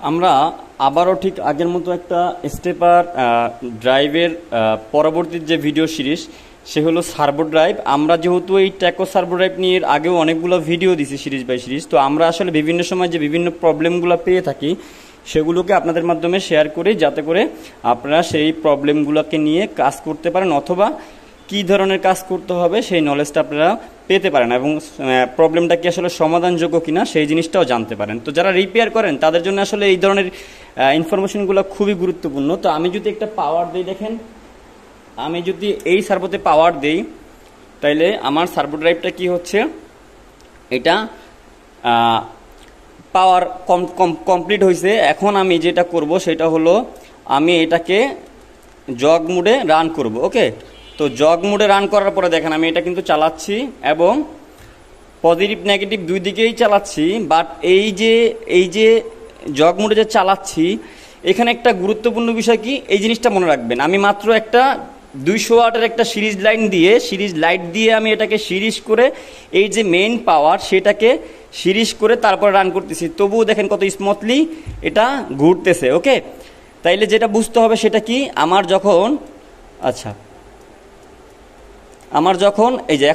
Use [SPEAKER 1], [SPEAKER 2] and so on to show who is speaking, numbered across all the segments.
[SPEAKER 1] আমরা আবারও ঠিক আগের মতো একটা স্টেপার ড্রাইভের পরবর্তী যে ভিডিও সিরিজ সে হলো সার্ভো ড্রাইভ। আমরা যেহেতু এই ট্যাকো সার্ভো ড্রাইভ নিয়ে আগেও অনেকগুলো ভিডিও দিছি সিরিজ বাই সিরিজ, তো আমরা আসলে বিভিন্ন সময় যে বিভিন্ন প্রবলেমগুলো পেয়ে থাকি সেগুলোকে আপনাদের মাধ্যমে শেয়ার করি, যাতে করে আপনারা সেই প্রবলেমগুলোকে নিয়ে কাজ করতে পারেন অথবা কি ধরনের কাজ করতে হবে সেই নলেজটা আপনারা পেতে পারেন এবং প্রবলেমটা কি আসলে সমাধানযোগ্য কিনা সেই জিনিসটাও জানতে পারেন। তো যারা রিপেয়ার করেন তাদের জন্য আসলে এই ধরনের ইনফরমেশনগুলো খুবই গুরুত্বপূর্ণ। তো আমি যদি একটা পাওয়ার দিই, দেখেন আমি যদি এই সার্ভোতে পাওয়ার দিই তাইলে আমার সার্ভো ড্রাইভটা কি হচ্ছে, এটা পাওয়ার কমপ্লিট হয়েছে। এখন আমি যেটা করব সেটা হলো আমি এটাকে জগ মোডে রান করব। ওকে, তো জগ মোডে রান করার পরে দেখেন আমি এটা কিন্তু চালাচ্ছি এবং পজিটিভ নেগেটিভ দুই দিকেই চালাচ্ছি। বাট এই যে জগ মোডে যে চালাচ্ছি এখানে একটা গুরুত্বপূর্ণ বিষয় কি, এই জিনিসটা মনে রাখবেন, আমি মাত্র একটা 200 ওয়াটের একটা সিরিজ লাইট দিয়ে আমি এটাকে সিরিজ করে এই যে মেইন পাওয়ার সেটাকে সিরিজ করে তারপর রান করতেছি, তবুও দেখেন কত স্মুথলি এটা ঘুরতেছে। ওকে, তাইলে যেটা বুঝতে হবে সেটা কি, আমার যখন এই যে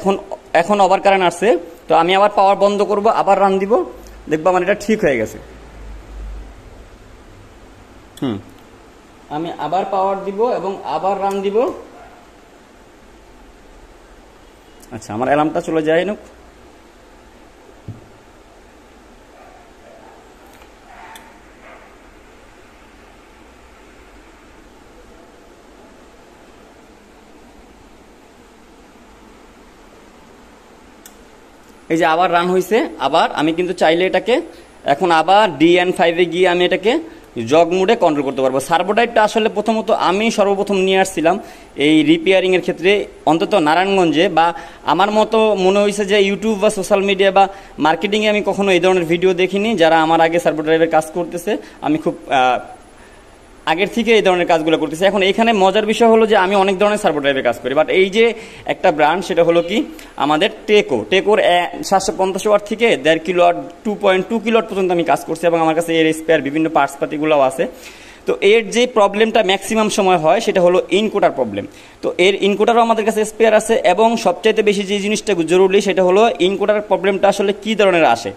[SPEAKER 1] এখন ওভার কারেন্ট আসছে, তো আমি আবার পাওয়ার বন্ধ করব, আবার রান দিব, দেখবো আমার এটা ঠিক হয়ে গেছে। আমি আবার পাওয়ার দিব এবং আবার রান দিব। আচ্ছা, আমার অ্যালার্মটা চলে যায় না। এই যে আবার রান হয়েছে, আবার আমি কিন্তু চাইলে এটাকে এখন আবার DN5 গিয়ে আমি এটাকে জগ মোডে কন্ট্রোল করতে পারবো। সার্ভো ড্রাইভটা আসলে প্রথমত আমি সর্বপ্রথম নিয়ে আসছিলাম এই রিপেয়ারিং এর ক্ষেত্রে, অন্তত নারায়ণগঞ্জে, বা আমার মতো মনে হয়েছে যে ইউটিউব বা সোশ্যাল মিডিয়া বা মার্কেটিংয়ে আমি কখনো এই ধরনের ভিডিও দেখিনি। যারা আমার আগে সার্ভো ড্রাইভের কাজ করতেছে, আমি খুব আগের থেকে এই ধরনের কাজগুলো করতেছি। এখন এখানে মজার বিষয় হলো যে আমি অনেক ধরনের সার্ভো ড্রাইভে কাজ করি, বাট এই যে একটা ব্র্যান্ড সেটা হলো কি আমাদের টেকোর 750 ওয়াট থেকে 1.5 কিলোওয়াট 2.2 কিলোওয়াট পর্যন্ত আমি কাজ করছি এবং আমার কাছে এর স্পেয়ার বিভিন্ন পার্টস পাতিগুলোও আছে। তো এর যে প্রবলেমটা ম্যাক্সিমাম সময় হয় সেটা হলো ইনকোডার প্রবলেম। তো এর ইনকোডারও আমাদের কাছে স্পেয়ার আছে এবং সবচাইতে বেশি যে জিনিসটা জরুরি সেটা হলো ইনকোডার প্রবলেমটা আসলে কি ধরনের আসে।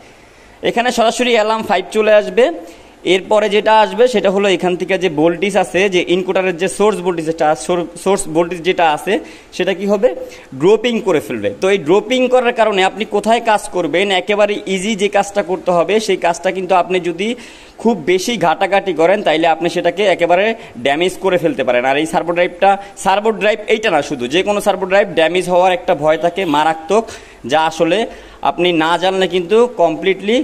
[SPEAKER 1] এখানে সরাসরি অ্যালার্ম 5 চলে আসবে, এরপরে যেটা আসবে সেটা হলো এখান থেকে যে ভোল্টেজ আছে, যে ইনকোডারের যে সোর্স ভোল্টেজ যেটা আছে সেটা কি হবে, ড্রপিং করে ফেলবে। তো এই ড্রপিং করার কারণে আপনি কোথায় কাজ করবেন, একেবারে ইজি যে কাজটা করতে হবে সেই কাজটা কিন্তু আপনি যদি খুব বেশি ঘাটাঘাটি করেন তাইলে আপনি সেটাকে একেবারে ড্যামেজ করে ফেলতে পারেন। আর এই সার্ভো ড্রাইভ এইটা না, শুধু যে কোনো সার্ভো ড্রাইভ ড্যামেজ হওয়ার একটা ভয় থাকে মারাত্মক, যা আসলে আপনি না জানলে কিন্তু কমপ্লিটলি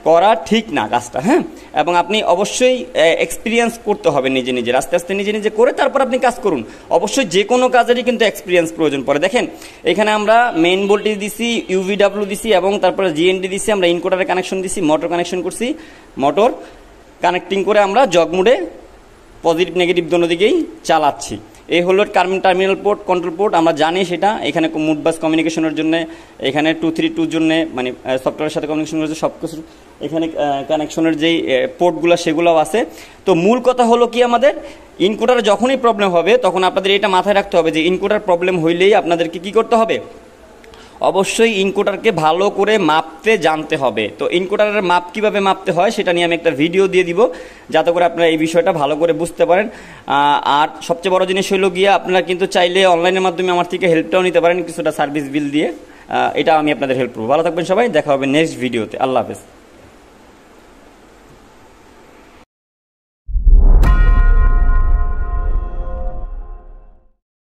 [SPEAKER 1] করা ঠিক না কাজটা। হ্যাঁ, এবং আপনি অবশ্যই এক্সপিরিয়েন্স করতে হবে নিজে আস্তে আস্তে নিজে করে তারপর আপনি কাজ করুন। অবশ্যই যে কোনো কাজেরই কিন্তু এক্সপিরিয়েন্স প্রয়োজন পড়ে। দেখেন এখানে আমরা মেইন ভোল্টেজ দিছি, UVW দিছি এবং তারপরে GND দিছি, আমরা ইনকোডারে কানেকশন দিছি, মোটর কানেকশন করছি, মোটর কানেক্টিং করে আমরা জগ মোডে পজিটিভ নেগেটিভ দোনো দিকেই চালাচ্ছি। এই হলো টার্মিনাল পোর্ট, কন্ট্রোল পোর্ট, আমরা জানি সেটা। এখানে মুড বাস কমিউনিকেশনের জন্য, এখানে 232 জন্য মানে সফটওয়্যারের সাথে কমিউনিকেশন করছে সব কিছু, এখানে কানেকশনের যেই পোর্টগুলো সেগুলোও আছে। তো মূল কথা হলো কি, আমাদের ইনকোডারে যখনই প্রবলেম হবে তখন আপনাদের এটা মাথায় রাখতে হবে যে ইনকোডার প্রবলেম হইলেই আপনাদেরকে কি করতে হবে, অবশ্যই ইনকোডারকে ভালো করে মাপতে জানতে হবে। তো ইনকোডারের মাপ কিভাবে মাপতে হয় সেটা নিয়ে আমি একটা ভিডিও দিয়ে দিব, যাতে করে আপনারা এই বিষয়টা ভালো করে বুঝতে পারেন। আর সবচেয়ে বড় জিনিস হলো গিয়ে আপনারা কিন্তু চাইলে অনলাইনের মাধ্যমে আমার থেকে হেল্পটাও নিতে পারেন কিছুটা সার্ভিস বিল দিয়ে, এটা আমি আপনাদের হেল্প করবো। ভালো থাকবেন সবাই, দেখা হবে নেক্সট ভিডিওতে। আল্লাহ হাফেজ।